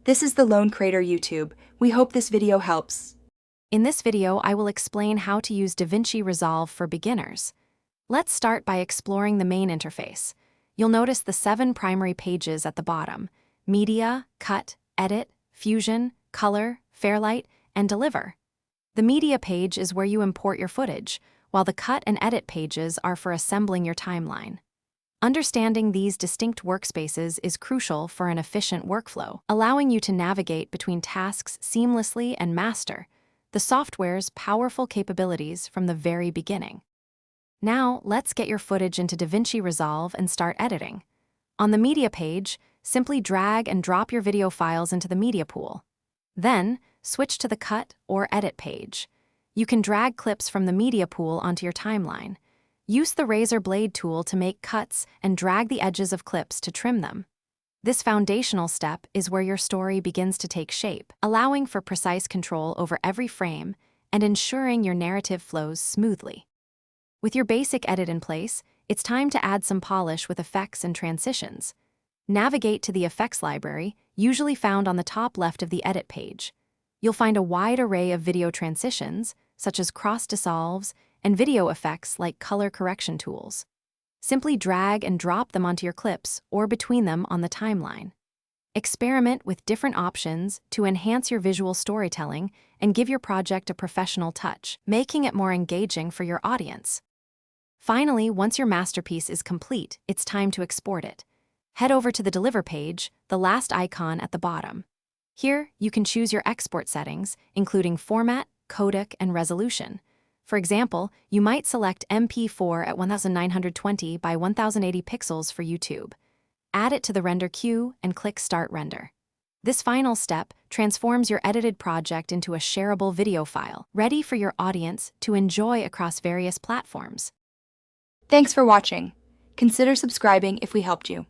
This is the Lone Crater YouTube. We hope this video helps. In this video, I will explain how to use DaVinci Resolve for beginners. Let's start by exploring the main interface. You'll notice the 7 primary pages at the bottom: Media, Cut, Edit, Fusion, Color, Fairlight, and Deliver. The Media page is where you import your footage, while the Cut and Edit pages are for assembling your timeline. Understanding these distinct workspaces is crucial for an efficient workflow, allowing you to navigate between tasks seamlessly and master the software's powerful capabilities from the very beginning. Now, let's get your footage into DaVinci Resolve and start editing. On the Media page, simply drag and drop your video files into the Media pool. Then, switch to the Cut or Edit page. You can drag clips from the Media pool onto your timeline. Use the razor blade tool to make cuts and drag the edges of clips to trim them. This foundational step is where your story begins to take shape, allowing for precise control over every frame and ensuring your narrative flows smoothly. With your basic edit in place, it's time to add some polish with effects and transitions. Navigate to the Effects library, usually found on the top left of the Edit page. You'll find a wide array of video transitions, such as cross dissolves, and video effects like color correction tools. Simply drag and drop them onto your clips or between them on the timeline. Experiment with different options to enhance your visual storytelling and give your project a professional touch, making it more engaging for your audience. Finally, once your masterpiece is complete, it's time to export it. Head over to the Deliver page, the last icon at the bottom. Here, you can choose your export settings, including format, codec, and resolution. For example, you might select MP4 at 1920 by 1080 pixels for YouTube. Add it to the render queue and click Start Render. This final step transforms your edited project into a shareable video file, ready for your audience to enjoy across various platforms. Thanks for watching. Consider subscribing if we helped you.